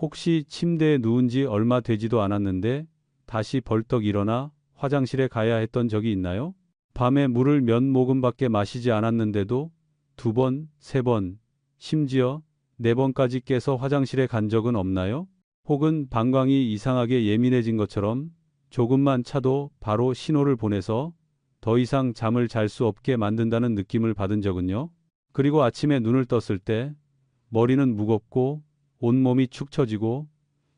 혹시 침대에 누운 지 얼마 되지도 않았는데 다시 벌떡 일어나 화장실에 가야 했던 적이 있나요? 밤에 물을 몇 모금밖에 마시지 않았는데도 2번, 3번, 심지어 4번까지 깨서 화장실에 간 적은 없나요? 혹은 방광이 이상하게 예민해진 것처럼 조금만 차도 바로 신호를 보내서 더 이상 잠을 잘 수 없게 만든다는 느낌을 받은 적은요? 그리고 아침에 눈을 떴을 때 머리는 무겁고 온몸이 축 처지고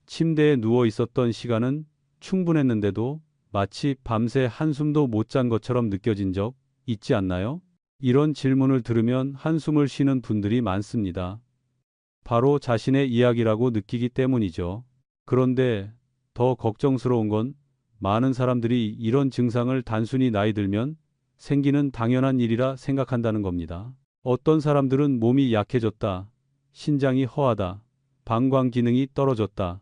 침대에 누워 있었던 시간은 충분했는데도 마치 밤새 한숨도 못 잔 것처럼 느껴진 적 있지 않나요? 이런 질문을 들으면 한숨을 쉬는 분들이 많습니다. 바로 자신의 이야기라고 느끼기 때문이죠. 그런데 더 걱정스러운 건 많은 사람들이 이런 증상을 단순히 나이 들면 생기는 당연한 일이라 생각한다는 겁니다. 어떤 사람들은 몸이 약해졌다, 신장이 허하다, 방광 기능이 떨어졌다,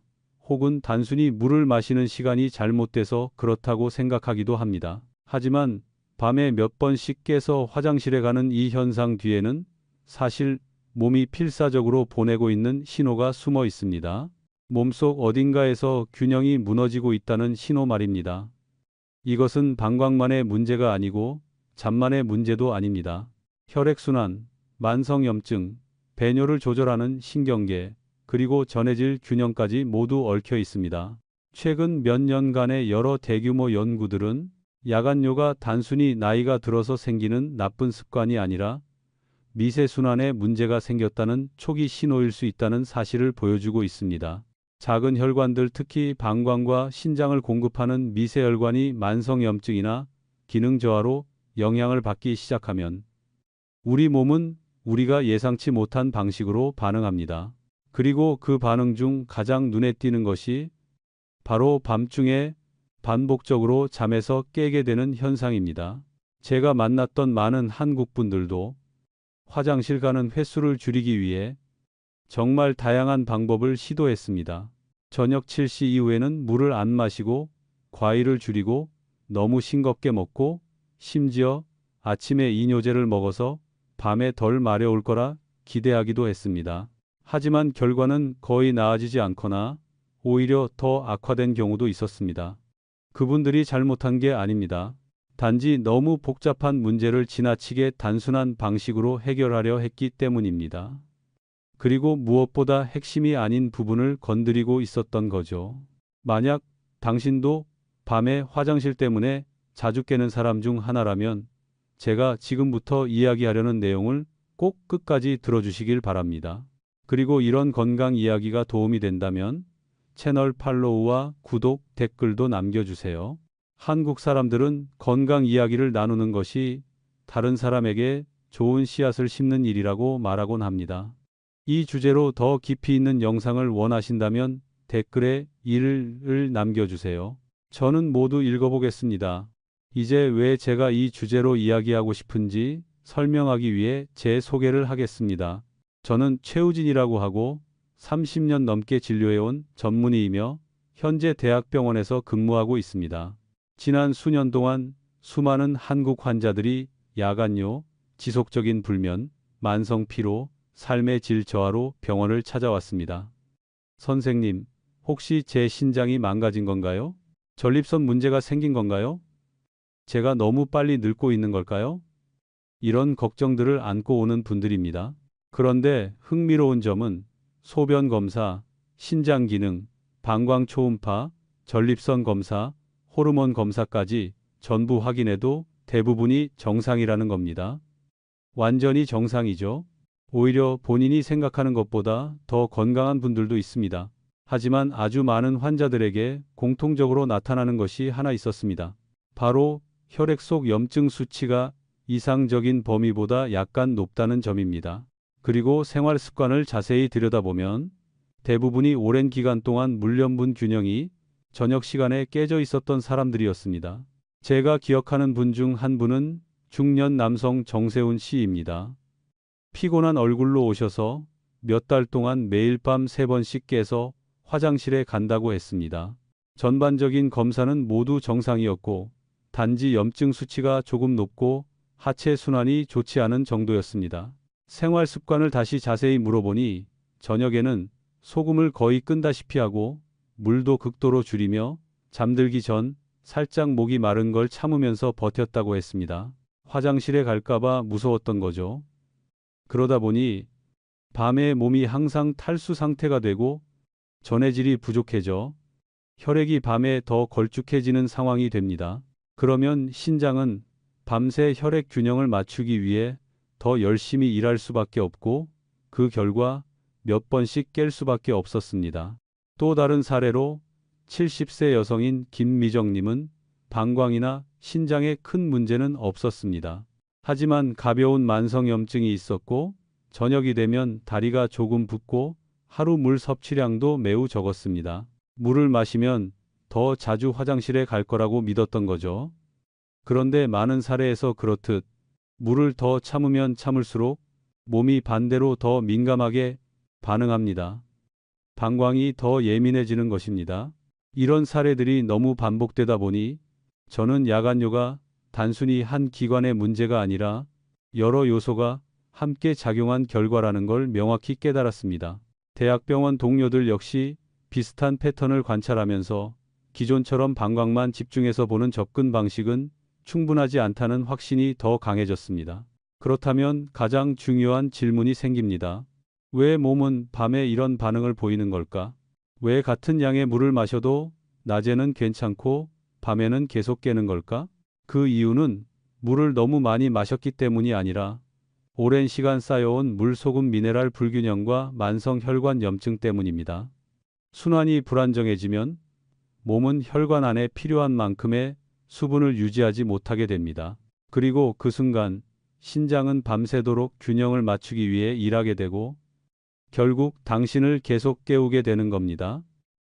혹은 단순히 물을 마시는 시간이 잘못돼서 그렇다고 생각하기도 합니다. 하지만 밤에 몇 번씩 깨서 화장실에 가는 이 현상 뒤에는 사실 몸이 필사적으로 보내고 있는 신호가 숨어 있습니다. 몸속 어딘가에서 균형이 무너지고 있다는 신호 말입니다. 이것은 방광만의 문제가 아니고 잠만의 문제도 아닙니다. 혈액순환, 만성염증, 배뇨를 조절하는 신경계, 그리고 전해질 균형까지 모두 얽혀 있습니다. 최근 몇 년간의 여러 대규모 연구들은 야간뇨가 단순히 나이가 들어서 생기는 나쁜 습관이 아니라 미세순환에 문제가 생겼다는 초기 신호일 수 있다는 사실을 보여주고 있습니다. 작은 혈관들, 특히 방광과 신장을 공급하는 미세혈관이 만성염증이나 기능 저하로 영향을 받기 시작하면 우리 몸은 우리가 예상치 못한 방식으로 반응합니다. 그리고 그 반응 중 가장 눈에 띄는 것이 바로 밤중에 반복적으로 잠에서 깨게 되는 현상입니다. 제가 만났던 많은 한국 분들도 화장실 가는 횟수를 줄이기 위해 정말 다양한 방법을 시도했습니다. 저녁 7시 이후에는 물을 안 마시고 과일을 줄이고 너무 싱겁게 먹고 심지어 아침에 이뇨제를 먹어서 밤에 덜 마려울 거라 기대하기도 했습니다. 하지만 결과는 거의 나아지지 않거나 오히려 더 악화된 경우도 있었습니다. 그분들이 잘못한 게 아닙니다. 단지 너무 복잡한 문제를 지나치게 단순한 방식으로 해결하려 했기 때문입니다. 그리고 무엇보다 핵심이 아닌 부분을 건드리고 있었던 거죠. 만약 당신도 밤에 화장실 때문에 자주 깨는 사람 중 하나라면 제가 지금부터 이야기하려는 내용을 꼭 끝까지 들어주시길 바랍니다. 그리고 이런 건강 이야기가 도움이 된다면 채널 팔로우와 구독, 댓글도 남겨주세요. 한국 사람들은 건강 이야기를 나누는 것이 다른 사람에게 좋은 씨앗을 심는 일이라고 말하곤 합니다. 이 주제로 더 깊이 있는 영상을 원하신다면 댓글에 1을 남겨주세요. 저는 모두 읽어보겠습니다. 이제 왜 제가 이 주제로 이야기하고 싶은지 설명하기 위해 제 소개를 하겠습니다. 저는 최우진이라고 하고 30년 넘게 진료해온 전문의이며 현재 대학병원에서 근무하고 있습니다. 지난 수년 동안 수많은 한국 환자들이 야간뇨, 지속적인 불면, 만성 피로, 삶의 질 저하로 병원을 찾아왔습니다. 선생님, 혹시 제 신장이 망가진 건가요? 전립선 문제가 생긴 건가요? 제가 너무 빨리 늙고 있는 걸까요? 이런 걱정들을 안고 오는 분들입니다. 그런데 흥미로운 점은 소변 검사, 신장 기능, 방광 초음파, 전립선 검사, 호르몬 검사까지 전부 확인해도 대부분이 정상이라는 겁니다. 완전히 정상이죠. 오히려 본인이 생각하는 것보다 더 건강한 분들도 있습니다. 하지만 아주 많은 환자들에게 공통적으로 나타나는 것이 하나 있었습니다. 바로 혈액 속 염증 수치가 이상적인 범위보다 약간 높다는 점입니다. 그리고 생활 습관을 자세히 들여다보면 대부분이 오랜 기간 동안 물염분 균형이 저녁 시간에 깨져 있었던 사람들이었습니다. 제가 기억하는 분 중 한 분은 중년 남성 정세훈 씨입니다. 피곤한 얼굴로 오셔서 몇 달 동안 매일 밤 3번씩 깨서 화장실에 간다고 했습니다. 전반적인 검사는 모두 정상이었고 단지 염증 수치가 조금 높고 하체 순환이 좋지 않은 정도였습니다. 생활 습관을 다시 자세히 물어보니 저녁에는 소금을 거의 끈다시피 하고 물도 극도로 줄이며 잠들기 전 살짝 목이 마른 걸 참으면서 버텼다고 했습니다. 화장실에 갈까봐 무서웠던 거죠. 그러다 보니 밤에 몸이 항상 탈수 상태가 되고 전해질이 부족해져 혈액이 밤에 더 걸쭉해지는 상황이 됩니다. 그러면 신장은 밤새 혈액 균형을 맞추기 위해 더 열심히 일할 수밖에 없고 그 결과 몇 번씩 깰 수밖에 없었습니다. 또 다른 사례로 70세 여성인 김미정님은 방광이나 신장에 큰 문제는 없었습니다. 하지만 가벼운 만성염증이 있었고 저녁이 되면 다리가 조금 붓고 하루 물 섭취량도 매우 적었습니다. 물을 마시면 더 자주 화장실에 갈 거라고 믿었던 거죠. 그런데 많은 사례에서 그렇듯 물을 더 참으면 참을수록 몸이 반대로 더 민감하게 반응합니다. 방광이 더 예민해지는 것입니다. 이런 사례들이 너무 반복되다 보니 저는 야간뇨가 단순히 한 기관의 문제가 아니라 여러 요소가 함께 작용한 결과라는 걸 명확히 깨달았습니다. 대학병원 동료들 역시 비슷한 패턴을 관찰하면서 기존처럼 방광만 집중해서 보는 접근 방식은 충분하지 않다는 확신이 더 강해졌습니다. 그렇다면 가장 중요한 질문이 생깁니다. 왜 몸은 밤에 이런 반응을 보이는 걸까? 왜 같은 양의 물을 마셔도 낮에는 괜찮고 밤에는 계속 깨는 걸까? 그 이유는 물을 너무 많이 마셨기 때문이 아니라 오랜 시간 쌓여온 물소금 미네랄 불균형과 만성 혈관 염증 때문입니다. 순환이 불안정해지면 몸은 혈관 안에 필요한 만큼의 수분을 유지하지 못하게 됩니다. 그리고 그 순간 신장은 밤새도록 균형을 맞추기 위해 일하게 되고 결국 당신을 계속 깨우게 되는 겁니다.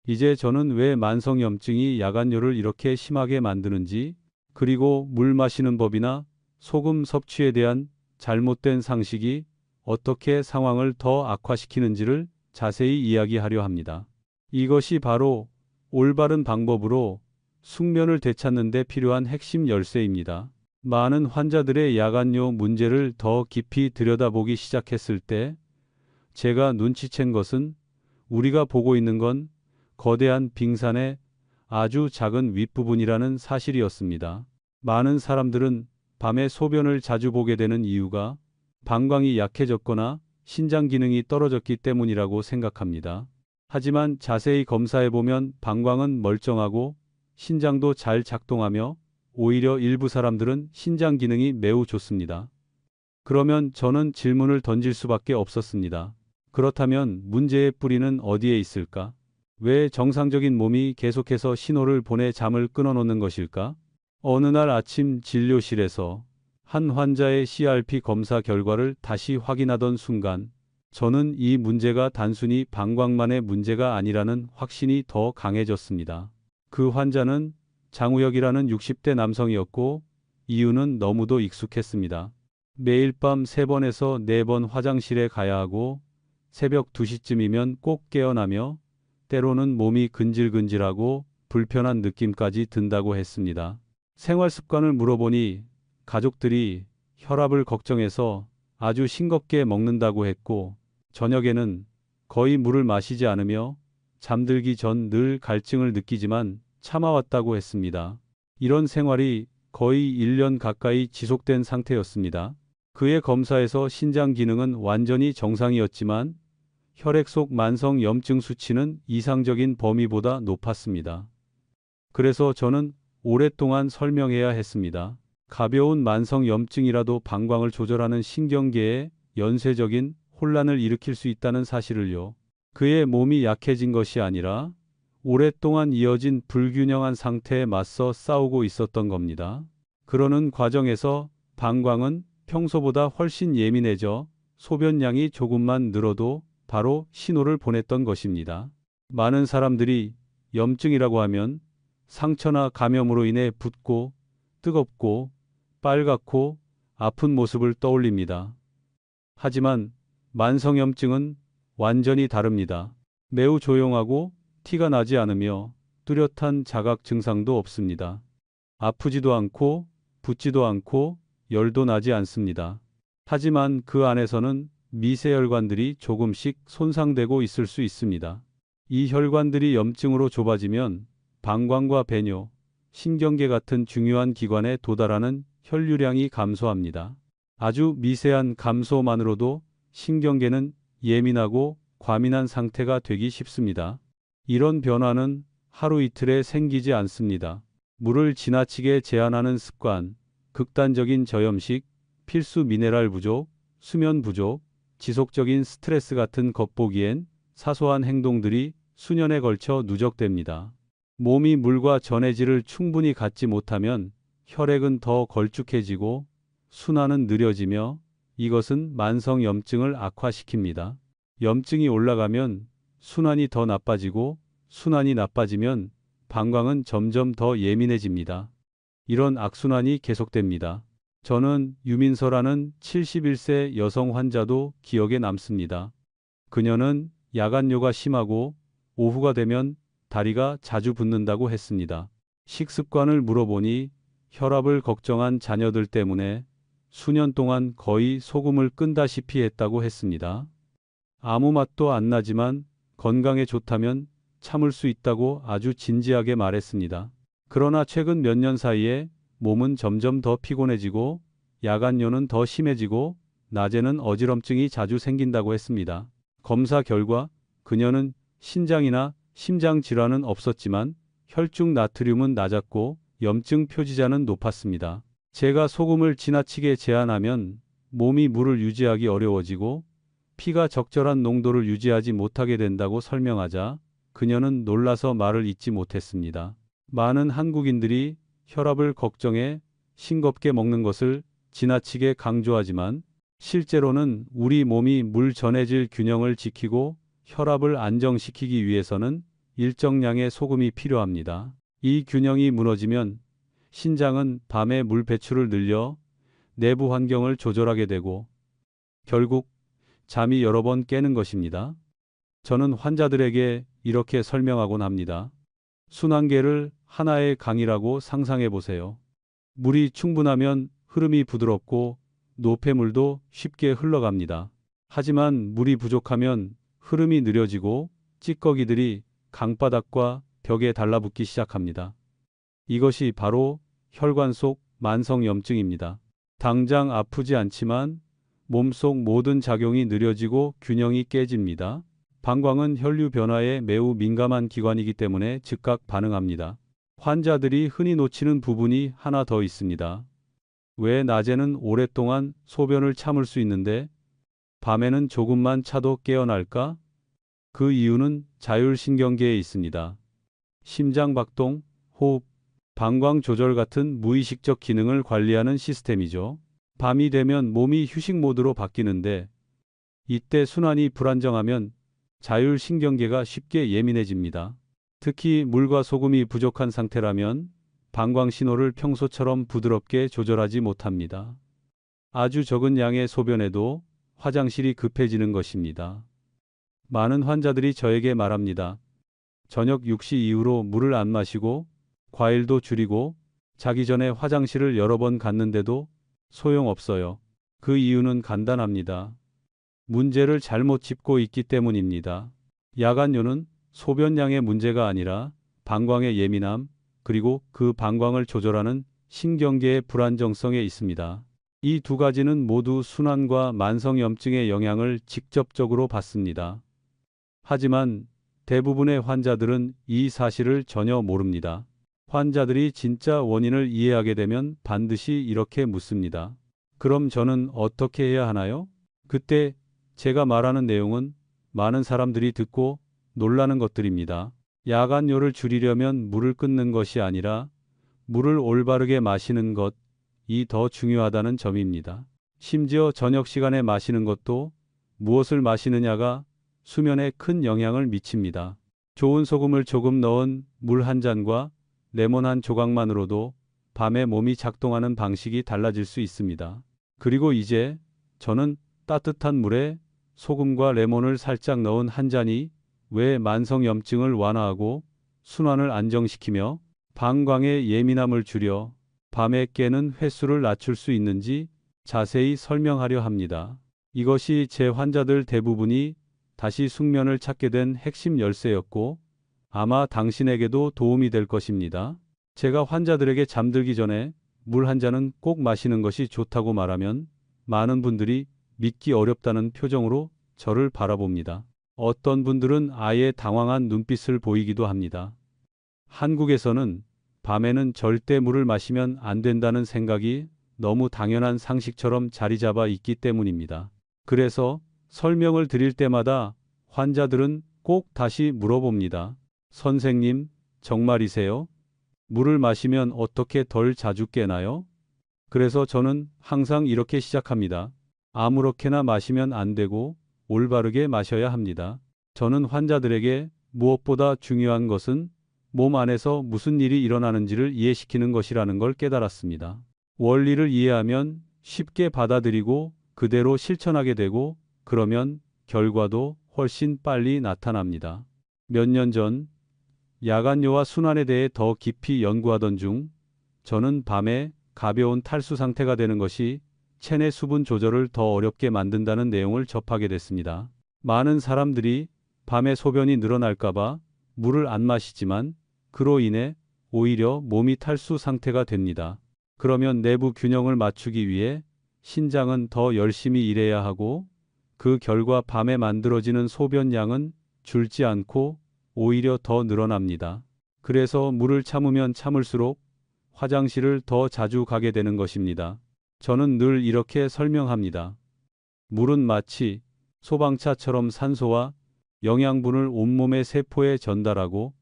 이제 저는 왜 만성염증이 야간뇨를 이렇게 심하게 만드는지, 그리고 물 마시는 법이나 소금 섭취에 대한 잘못된 상식이 어떻게 상황을 더 악화시키는지를 자세히 이야기하려 합니다. 이것이 바로 올바른 방법으로 숙면을 되찾는 데 필요한 핵심 열쇠입니다. 많은 환자들의 야간뇨 문제를 더 깊이 들여다보기 시작했을 때 제가 눈치챈 것은 우리가 보고 있는 건 거대한 빙산의 아주 작은 윗부분이라는 사실이었습니다. 많은 사람들은 밤에 소변을 자주 보게 되는 이유가 방광이 약해졌거나 신장 기능이 떨어졌기 때문이라고 생각합니다. 하지만 자세히 검사해보면 방광은 멀쩡하고 신장도 잘 작동하며 오히려 일부 사람들은 신장 기능이 매우 좋습니다. 그러면 저는 질문을 던질 수밖에 없었습니다. 그렇다면 문제의 뿌리는 어디에 있을까? 왜 정상적인 몸이 계속해서 신호를 보내 잠을 끊어놓는 것일까? 어느 날 아침 진료실에서 한 환자의 CRP 검사 결과를 다시 확인하던 순간 저는 이 문제가 단순히 방광만의 문제가 아니라는 확신이 더 강해졌습니다. 그 환자는 장우혁이라는 60대 남성이었고 이유는 너무도 익숙했습니다. 매일 밤 3번에서 4번 화장실에 가야 하고 새벽 2시쯤이면 꼭 깨어나며 때로는 몸이 근질근질하고 불편한 느낌까지 든다고 했습니다. 생활 습관을 물어보니 가족들이 혈압을 걱정해서 아주 싱겁게 먹는다고 했고 저녁에는 거의 물을 마시지 않으며 잠들기 전 늘 갈증을 느끼지만 참아왔다고 했습니다. 이런 생활이 거의 1년 가까이 지속된 상태였습니다. 그의 검사에서 신장 기능은 완전히 정상이었지만 혈액 속 만성 염증 수치는 이상적인 범위보다 높았습니다. 그래서 저는 오랫동안 설명해야 했습니다. 가벼운 만성 염증이라도 방광을 조절하는 신경계에 연쇄적인 혼란을 일으킬 수 있다는 사실을요. 그의 몸이 약해진 것이 아니라 오랫동안 이어진 불균형한 상태에 맞서 싸우고 있었던 겁니다. 그러는 과정에서 방광은 평소보다 훨씬 예민해져 소변량이 조금만 늘어도 바로 신호를 보냈던 것입니다. 많은 사람들이 염증이라고 하면 상처나 감염으로 인해 붓고 뜨겁고 빨갛고 아픈 모습을 떠올립니다. 하지만 만성염증은 완전히 다릅니다. 매우 조용하고 티가 나지 않으며 뚜렷한 자각 증상도 없습니다. 아프지도 않고 붓지도 않고 열도 나지 않습니다. 하지만 그 안에서는 미세혈관들이 조금씩 손상되고 있을 수 있습니다. 이 혈관들이 염증으로 좁아지면 방광과 배뇨, 신경계 같은 중요한 기관에 도달하는 혈류량이 감소합니다. 아주 미세한 감소만으로도 신경계는 예민하고 과민한 상태가 되기 쉽습니다. 이런 변화는 하루 이틀에 생기지 않습니다. 물을 지나치게 제한하는 습관, 극단적인 저염식, 필수 미네랄 부족, 수면 부족, 지속적인 스트레스 같은 겉보기엔 사소한 행동들이 수년에 걸쳐 누적됩니다. 몸이 물과 전해질을 충분히 갖지 못하면 혈액은 더 걸쭉해지고 순환은 느려지며 이것은 만성 염증을 악화시킵니다. 염증이 올라가면 순환이 더 나빠지고 순환이 나빠지면 방광은 점점 더 예민해집니다. 이런 악순환이 계속됩니다. 저는 유민서라는 71세 여성 환자도 기억에 남습니다. 그녀는 야간뇨가 심하고 오후가 되면 다리가 자주 붓는다고 했습니다. 식습관을 물어보니 혈압을 걱정한 자녀들 때문에 수년 동안 거의 소금을 끈다시피 했다고 했습니다. 아무 맛도 안 나지만 건강에 좋다면 참을 수 있다고 아주 진지하게 말했습니다. 그러나 최근 몇 년 사이에 몸은 점점 더 피곤해지고 야간뇨는 더 심해지고 낮에는 어지럼증이 자주 생긴다고 했습니다. 검사 결과 그녀는 신장이나 심장 질환은 없었지만 혈중 나트륨은 낮았고 염증 표지자는 높았습니다. 제가 소금을 지나치게 제한하면 몸이 물을 유지하기 어려워지고 피가 적절한 농도를 유지하지 못하게 된다고 설명하자 그녀는 놀라서 말을 잇지 못했습니다. 많은 한국인들이 혈압을 걱정해 싱겁게 먹는 것을 지나치게 강조하지만 실제로는 우리 몸이 물 전해질 균형을 지키고 혈압을 안정시키기 위해서는 일정량의 소금이 필요합니다. 이 균형이 무너지면 신장은 밤에 물 배출을 늘려 내부 환경을 조절하게 되고 결국 잠이 여러 번 깨는 것입니다. 저는 환자들에게 이렇게 설명하곤 합니다. 순환계를 하나의 강이라고 상상해 보세요. 물이 충분하면 흐름이 부드럽고 노폐물도 쉽게 흘러갑니다. 하지만 물이 부족하면 흐름이 느려지고 찌꺼기들이 강바닥과 벽에 달라붙기 시작합니다. 이것이 바로 혈관 속 만성염증입니다. 당장 아프지 않지만 몸속 모든 작용이 느려지고 균형이 깨집니다. 방광은 혈류 변화에 매우 민감한 기관이기 때문에 즉각 반응합니다. 환자들이 흔히 놓치는 부분이 하나 더 있습니다. 왜 낮에는 오랫동안 소변을 참을 수 있는데 밤에는 조금만 차도 깨어날까? 그 이유는 자율신경계에 있습니다. 심장박동, 호흡, 방광 조절 같은 무의식적 기능을 관리하는 시스템이죠. 밤이 되면 몸이 휴식 모드로 바뀌는데 이때 순환이 불안정하면 자율신경계가 쉽게 예민해집니다. 특히 물과 소금이 부족한 상태라면 방광 신호를 평소처럼 부드럽게 조절하지 못합니다. 아주 적은 양의 소변에도 화장실이 급해지는 것입니다. 많은 환자들이 저에게 말합니다. 저녁 6시 이후로 물을 안 마시고 과일도 줄이고 자기 전에 화장실을 여러 번 갔는데도 소용없어요. 그 이유는 간단합니다. 문제를 잘못 짚고 있기 때문입니다. 야간뇨는 소변량의 문제가 아니라 방광의 예민함, 그리고 그 방광을 조절하는 신경계의 불안정성에 있습니다. 이 두 가지는 모두 순환과 만성염증의 영향을 직접적으로 받습니다. 하지만 대부분의 환자들은 이 사실을 전혀 모릅니다. 환자들이 진짜 원인을 이해하게 되면 반드시 이렇게 묻습니다. 그럼 저는 어떻게 해야 하나요? 그때 제가 말하는 내용은 많은 사람들이 듣고 놀라는 것들입니다. 야간뇨를 줄이려면 물을 끊는 것이 아니라 물을 올바르게 마시는 것이 더 중요하다는 점입니다. 심지어 저녁 시간에 마시는 것도 무엇을 마시느냐가 수면에 큰 영향을 미칩니다. 좋은 소금을 조금 넣은 물 한 잔과 레몬 한 조각만으로도 밤에 몸이 작동하는 방식이 달라질 수 있습니다. 그리고 이제 저는 따뜻한 물에 소금과 레몬을 살짝 넣은 한 잔이 왜 만성염증을 완화하고 순환을 안정시키며 방광의 예민함을 줄여 밤에 깨는 횟수를 낮출 수 있는지 자세히 설명하려 합니다. 이것이 제 환자들 대부분이 다시 숙면을 찾게 된 핵심 열쇠였고 아마 당신에게도 도움이 될 것입니다. 제가 환자들에게 잠들기 전에 물 한 잔은 꼭 마시는 것이 좋다고 말하면 많은 분들이 믿기 어렵다는 표정으로 저를 바라봅니다. 어떤 분들은 아예 당황한 눈빛을 보이기도 합니다. 한국에서는 밤에는 절대 물을 마시면 안 된다는 생각이 너무 당연한 상식처럼 자리 잡아 있기 때문입니다. 그래서 설명을 드릴 때마다 환자들은 꼭 다시 물어봅니다. 선생님, 정말이세요? 물을 마시면 어떻게 덜 자주 깨나요? 그래서 저는 항상 이렇게 시작합니다. 아무렇게나 마시면 안 되고 올바르게 마셔야 합니다. 저는 환자들에게 무엇보다 중요한 것은 몸 안에서 무슨 일이 일어나는지를 이해시키는 것이라는 걸 깨달았습니다. 원리를 이해하면 쉽게 받아들이고 그대로 실천하게 되고 그러면 결과도 훨씬 빨리 나타납니다. 몇 년 전 야간요와 순환에 대해 더 깊이 연구하던 중 저는 밤에 가벼운 탈수 상태가 되는 것이 체내 수분 조절을 더 어렵게 만든다는 내용을 접하게 됐습니다. 많은 사람들이 밤에 소변이 늘어날까봐 물을 안 마시지만 그로 인해 오히려 몸이 탈수 상태가 됩니다. 그러면 내부 균형을 맞추기 위해 신장은 더 열심히 일해야 하고 그 결과 밤에 만들어지는 소변량은 줄지 않고 오히려 더 늘어납니다. 그래서 물을 참으면 참을수록 화장실을 더 자주 가게 되는 것입니다. 저는 늘 이렇게 설명합니다. 물은 마치 소방차처럼 산소와 영양분을 온몸의 세포에 전달하고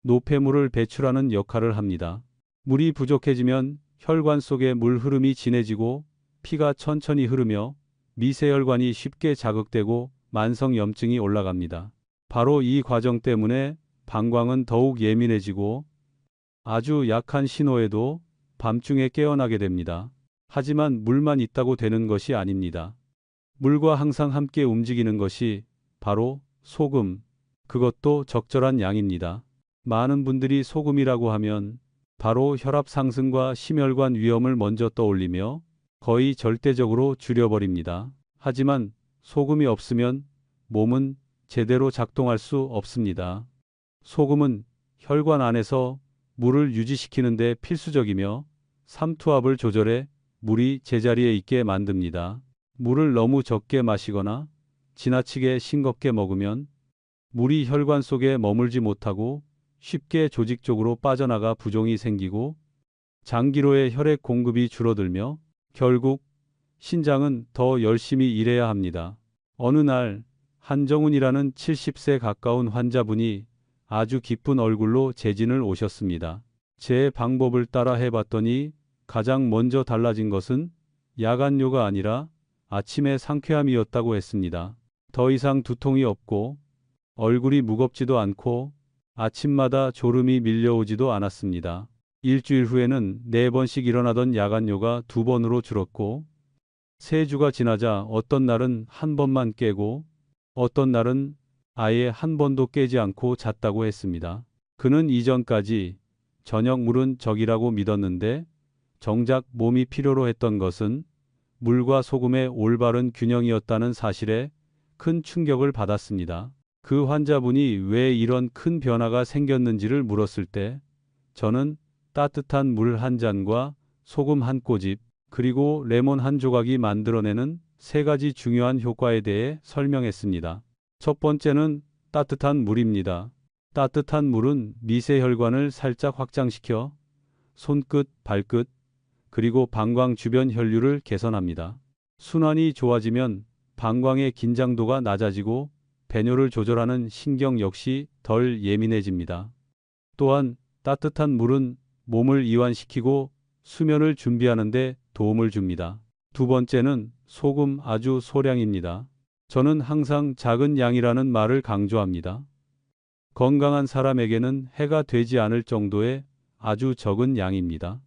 노폐물을 배출하는 역할을 합니다. 물이 부족해지면 혈관 속의 물 흐름이 진해지고 피가 천천히 흐르며 미세혈관이 쉽게 자극되고 만성염증이 올라갑니다. 바로 이 과정 때문에 방광은 더욱 예민해지고 아주 약한 신호에도 밤중에 깨어나게 됩니다. 하지만 물만 있다고 되는 것이 아닙니다. 물과 항상 함께 움직이는 것이 바로 소금, 그것도 적절한 양입니다. 많은 분들이 소금이라고 하면 바로 혈압 상승과 심혈관 위험을 먼저 떠올리며 거의 절대적으로 줄여버립니다. 하지만 소금이 없으면 몸은 제대로 작동할 수 없습니다. 소금은 혈관 안에서 물을 유지시키는 데 필수적이며 삼투압을 조절해 물이 제자리에 있게 만듭니다. 물을 너무 적게 마시거나 지나치게 싱겁게 먹으면 물이 혈관 속에 머물지 못하고 쉽게 조직 쪽으로 빠져나가 부종이 생기고 장기로의 혈액 공급이 줄어들며 결국 신장은 더 열심히 일해야 합니다. 어느 날 한정훈이라는 70세 가까운 환자분이 아주 기쁜 얼굴로 재진을 오셨습니다. 제 방법을 따라 해봤더니 가장 먼저 달라진 것은 야간요가 아니라 아침의 상쾌함이었다고 했습니다. 더 이상 두통이 없고 얼굴이 무겁지도 않고 아침마다 졸음이 밀려오지도 않았습니다. 일주일 후에는 4번씩 일어나던 야간요가 2번으로 줄었고 3주가 지나자 어떤 날은 1번만 깨고 어떤 날은 아예 1번도 깨지 않고 잤다고 했습니다. 그는 이전까지 저녁 물은 적이라고 믿었는데 정작 몸이 필요로 했던 것은 물과 소금의 올바른 균형이었다는 사실에 큰 충격을 받았습니다. 그 환자분이 왜 이런 큰 변화가 생겼는지를 물었을 때 저는 따뜻한 물 한 잔과 소금 한 꼬집 그리고 레몬 한 조각이 만들어내는 3가지 중요한 효과에 대해 설명했습니다. 첫 번째는 따뜻한 물입니다. 따뜻한 물은 미세혈관을 살짝 확장시켜 손끝, 발끝, 그리고 방광 주변 혈류를 개선합니다. 순환이 좋아지면 방광의 긴장도가 낮아지고 배뇨를 조절하는 신경 역시 덜 예민해집니다. 또한 따뜻한 물은 몸을 이완시키고 수면을 준비하는 데 도움을 줍니다. 두 번째는 소금 아주 소량입니다. 저는 항상 작은 양이라는 말을 강조합니다. 건강한 사람에게는 해가 되지 않을 정도의 아주 적은 양입니다.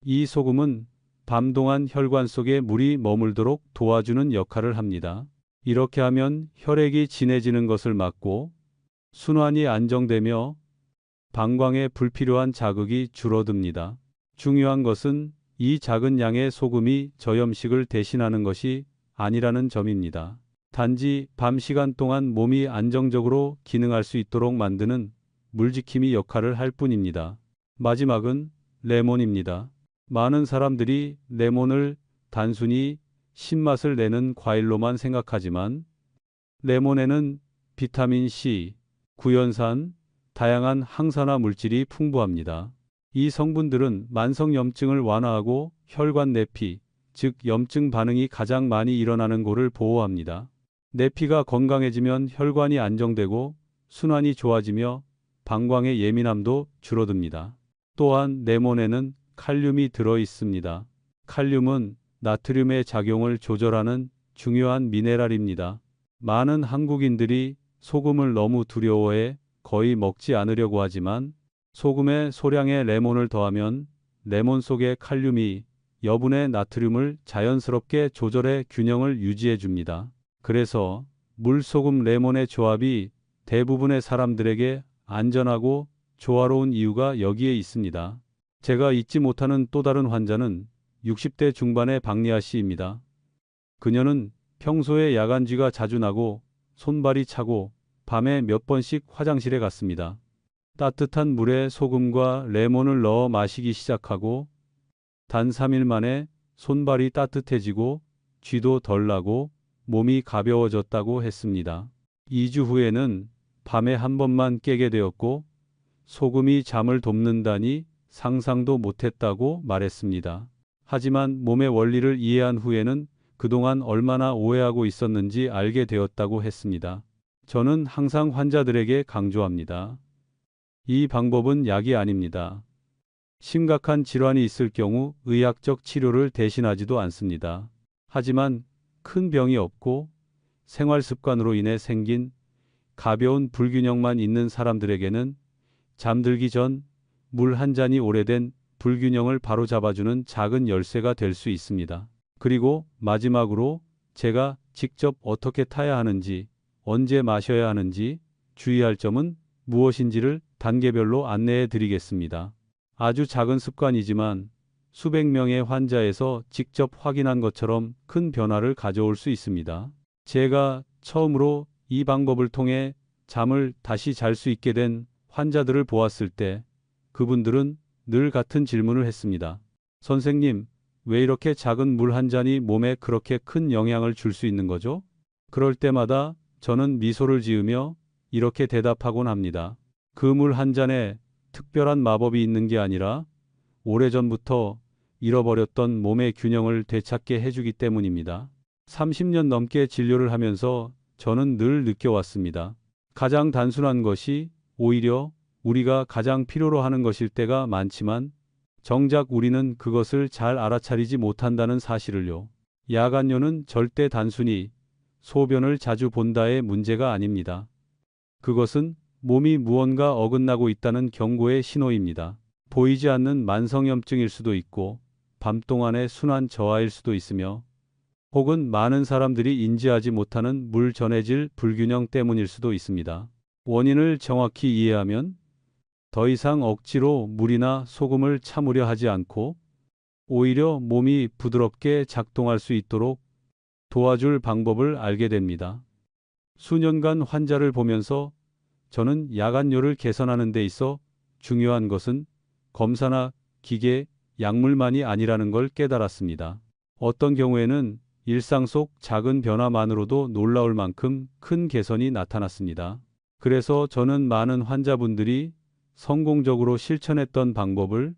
이 소금은 밤 동안 혈관 속에 물이 머물도록 도와주는 역할을 합니다. 이렇게 하면 혈액이 진해지는 것을 막고 순환이 안정되며 방광에 불필요한 자극이 줄어듭니다. 중요한 것은 이 작은 양의 소금이 저염식을 대신하는 것이 아니라는 점입니다. 단지 밤 시간 동안 몸이 안정적으로 기능할 수 있도록 만드는 물지킴이 역할을 할 뿐입니다. 마지막은 레몬입니다. 많은 사람들이 레몬을 단순히 신맛을 내는 과일로만 생각하지만 레몬에는 비타민 C, 구연산, 다양한 항산화 물질이 풍부합니다. 이 성분들은 만성염증을 완화하고 혈관 내피, 즉 염증 반응이 가장 많이 일어나는 곳을 보호합니다. 내피가 건강해지면 혈관이 안정되고 순환이 좋아지며 방광의 예민함도 줄어듭니다. 또한 레몬에는 칼륨이 들어 있습니다. 칼륨은 나트륨의 작용을 조절하는 중요한 미네랄입니다. 많은 한국인들이 소금을 너무 두려워해 거의 먹지 않으려고 하지만 소금에 소량의 레몬을 더하면 레몬 속의 칼륨이 여분의 나트륨을 자연스럽게 조절해 균형을 유지해 줍니다. 그래서 물, 소금, 레몬의 조합이 대부분의 사람들에게 안전하고 조화로운 이유가 여기에 있습니다. 제가 잊지 못하는 또 다른 환자는 60대 중반의 박리아 씨입니다. 그녀는 평소에 야간쥐가 자주 나고 손발이 차고 밤에 몇 번씩 화장실에 갔습니다. 따뜻한 물에 소금과 레몬을 넣어 마시기 시작하고 단 3일 만에 손발이 따뜻해지고 쥐도 덜 나고 몸이 가벼워졌다고 했습니다. 2주 후에는 밤에 한 번만 깨게 되었고 소금이 잠을 돕는다니 상상도 못했다고 말했습니다. 하지만 몸의 원리를 이해한 후에는 그동안 얼마나 오해하고 있었는지 알게 되었다고 했습니다. 저는 항상 환자들에게 강조합니다. 이 방법은 약이 아닙니다. 심각한 질환이 있을 경우 의학적 치료를 대신하지도 않습니다. 하지만 큰 병이 없고 생활 습관으로 인해 생긴 가벼운 불균형만 있는 사람들에게는 잠들기 전 물 한 잔이 오래된 불균형을 바로잡아주는 작은 열쇠가 될 수 있습니다. 그리고 마지막으로 제가 직접 어떻게 타야 하는지, 언제 마셔야 하는지, 주의할 점은 무엇인지를 단계별로 안내해 드리겠습니다. 아주 작은 습관이지만 수백 명의 환자에서 직접 확인한 것처럼 큰 변화를 가져올 수 있습니다. 제가 처음으로 이 방법을 통해 잠을 다시 잘 수 있게 된 환자들을 보았을 때 그분들은 늘 같은 질문을 했습니다. 선생님, 왜 이렇게 작은 물 한 잔이 몸에 그렇게 큰 영향을 줄 수 있는 거죠? 그럴 때마다 저는 미소를 지으며 이렇게 대답하곤 합니다. 그 물 한 잔에 특별한 마법이 있는 게 아니라 오래전부터 잃어버렸던 몸의 균형을 되찾게 해주기 때문입니다. 30년 넘게 진료를 하면서 저는 늘 느껴왔습니다. 가장 단순한 것이 오히려 우리가 가장 필요로 하는 것일 때가 많지만 정작 우리는 그것을 잘 알아차리지 못한다는 사실을요. 야간뇨는 절대 단순히 소변을 자주 본다의 문제가 아닙니다. 그것은 몸이 무언가 어긋나고 있다는 경고의 신호입니다. 보이지 않는 만성염증일 수도 있고 밤 동안의 순환 저하일 수도 있으며 혹은 많은 사람들이 인지하지 못하는 물 전해질 불균형 때문일 수도 있습니다. 원인을 정확히 이해하면 더 이상 억지로 물이나 소금을 참으려 하지 않고 오히려 몸이 부드럽게 작동할 수 있도록 도와줄 방법을 알게 됩니다. 수년간 환자를 보면서 저는 야간뇨를 개선하는 데 있어 중요한 것은 검사나 기계, 약물만이 아니라는 걸 깨달았습니다. 어떤 경우에는 일상 속 작은 변화만으로도 놀라울 만큼 큰 개선이 나타났습니다. 그래서 저는 많은 환자분들이 성공적으로 실천했던 방법을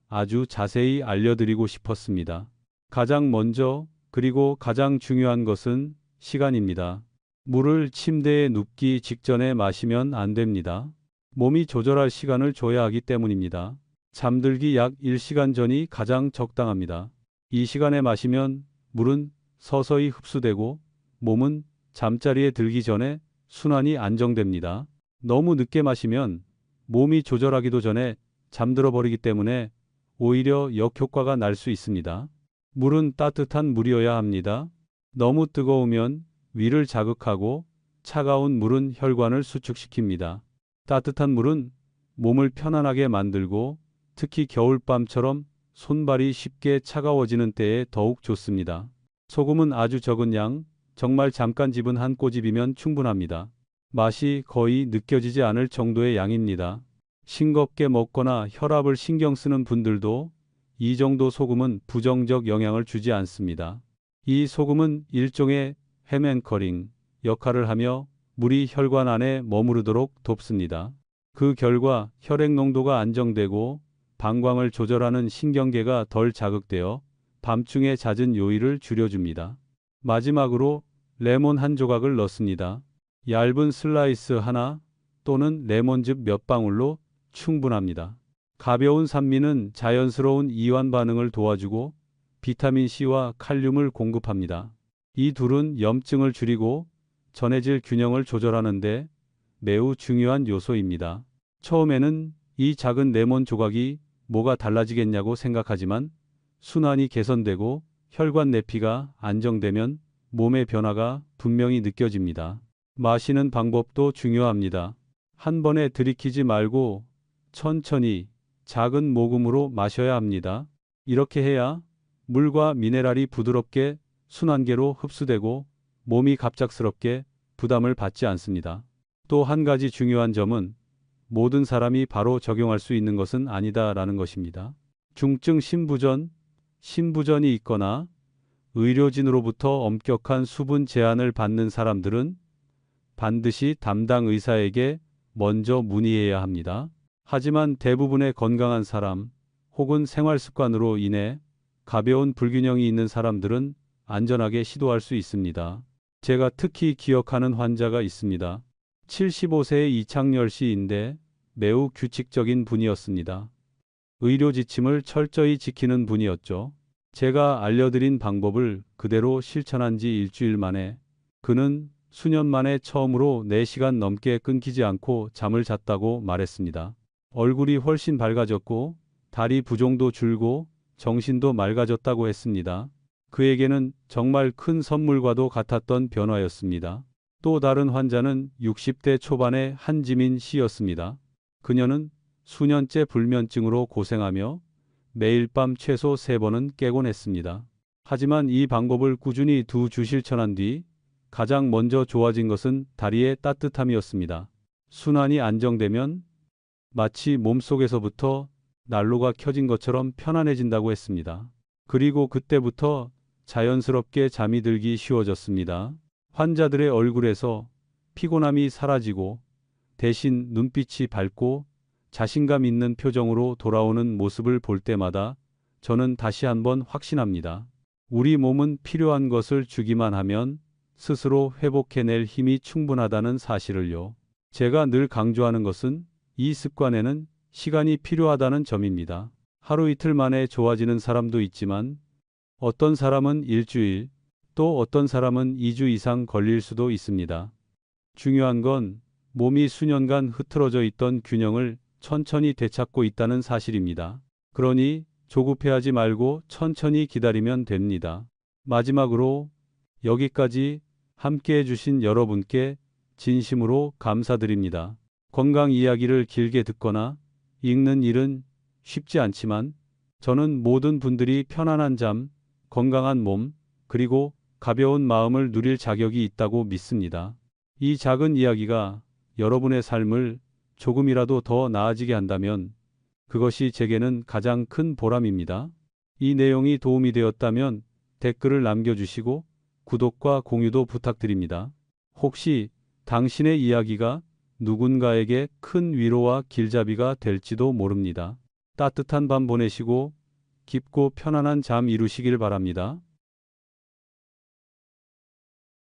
아주 자세히 알려드리고 싶었습니다. 가장 먼저 그리고 가장 중요한 것은 시간입니다. 물을 침대에 눕기 직전에 마시면 안 됩니다. 몸이 조절할 시간을 줘야 하기 때문입니다. 잠들기 약 1시간 전이 가장 적당합니다. 이 시간에 마시면 물은 서서히 흡수되고 몸은 잠자리에 들기 전에 순환이 안정됩니다. 너무 늦게 마시면 몸이 조절하기도 전에 잠들어 버리기 때문에 오히려 역효과가 날 수 있습니다. 물은 따뜻한 물이어야 합니다. 너무 뜨거우면 위를 자극하고 차가운 물은 혈관을 수축시킵니다. 따뜻한 물은 몸을 편안하게 만들고 특히 겨울밤처럼 손발이 쉽게 차가워지는 때에 더욱 좋습니다. 소금은 아주 적은 양, 정말 잠깐 집은 한 꼬집이면 충분합니다. 맛이 거의 느껴지지 않을 정도의 양입니다. 싱겁게 먹거나 혈압을 신경 쓰는 분들도 이 정도 소금은 부정적 영향을 주지 않습니다. 이 소금은 일종의 햄앵커링 역할을 하며 물이 혈관 안에 머무르도록 돕습니다. 그 결과 혈액 농도가 안정되고 방광을 조절하는 신경계가 덜 자극되어 밤중에 잦은 요일을 줄여줍니다. 마지막으로 레몬 한 조각을 넣습니다. 얇은 슬라이스 하나 또는 레몬즙 몇 방울로 충분합니다. 가벼운 산미는 자연스러운 이완 반응을 도와주고 비타민C와 칼륨을 공급합니다. 이 둘은 염증을 줄이고 전해질 균형을 조절하는데 매우 중요한 요소입니다. 처음에는 이 작은 레몬 조각이 뭐가 달라지겠냐고 생각하지만 순환이 개선되고 혈관 내피가 안정되면 몸의 변화가 분명히 느껴집니다. 마시는 방법도 중요합니다. 한 번에 들이키지 말고 천천히 작은 모금으로 마셔야 합니다. 이렇게 해야 물과 미네랄이 부드럽게 순환계로 흡수되고 몸이 갑작스럽게 부담을 받지 않습니다. 또 한 가지 중요한 점은 모든 사람이 바로 적용할 수 있는 것은 아니다라는 것입니다. 중증 신부전이 있거나 의료진으로부터 엄격한 수분 제한을 받는 사람들은 반드시 담당 의사에게 먼저 문의해야 합니다. 하지만 대부분의 건강한 사람 혹은 생활 습관으로 인해 가벼운 불균형이 있는 사람들은 안전하게 시도할 수 있습니다. 제가 특히 기억하는 환자가 있습니다. 75세의 이창열 씨인데 매우 규칙적인 분이었습니다. 의료 지침을 철저히 지키는 분이었죠. 제가 알려드린 방법을 그대로 실천한 지 일주일 만에 그는 수년 만에 처음으로 4시간 넘게 끊기지 않고 잠을 잤다고 말했습니다. 얼굴이 훨씬 밝아졌고 다리 부종도 줄고 정신도 맑아졌다고 했습니다. 그에게는 정말 큰 선물과도 같았던 변화였습니다. 또 다른 환자는 60대 초반의 한지민 씨였습니다. 그녀는 수년째 불면증으로 고생하며 매일 밤 최소 3번은 깨곤 했습니다. 하지만 이 방법을 꾸준히 2주 실천한 뒤 가장 먼저 좋아진 것은 다리의 따뜻함이었습니다. 순환이 안정되면 마치 몸속에서부터 난로가 켜진 것처럼 편안해진다고 했습니다. 그리고 그때부터 자연스럽게 잠이 들기 쉬워졌습니다. 환자들의 얼굴에서 피곤함이 사라지고 대신 눈빛이 밝고 자신감 있는 표정으로 돌아오는 모습을 볼 때마다 저는 다시 한번 확신합니다. 우리 몸은 필요한 것을 주기만 하면 스스로 회복해낼 힘이 충분하다는 사실을요. 제가 늘 강조하는 것은 이 습관에는 시간이 필요하다는 점입니다. 하루 이틀 만에 좋아지는 사람도 있지만 어떤 사람은 일주일, 또 어떤 사람은 2주 이상 걸릴 수도 있습니다. 중요한 건 몸이 수년간 흐트러져 있던 균형을 천천히 되찾고 있다는 사실입니다. 그러니 조급해하지 말고 천천히 기다리면 됩니다. 마지막으로 여기까지 함께 해주신 여러분께 진심으로 감사드립니다. 건강 이야기를 길게 듣거나 읽는 일은 쉽지 않지만 저는 모든 분들이 편안한 잠, 건강한 몸, 그리고 가벼운 마음을 누릴 자격이 있다고 믿습니다. 이 작은 이야기가 여러분의 삶을 조금이라도 더 나아지게 한다면 그것이 제게는 가장 큰 보람입니다. 이 내용이 도움이 되었다면 댓글을 남겨주시고 구독과 공유도 부탁드립니다. 혹시 당신의 이야기가 누군가에게 큰 위로와 길잡이가 될지도 모릅니다. 따뜻한 밤 보내시고 깊고 편안한 잠 이루시길 바랍니다.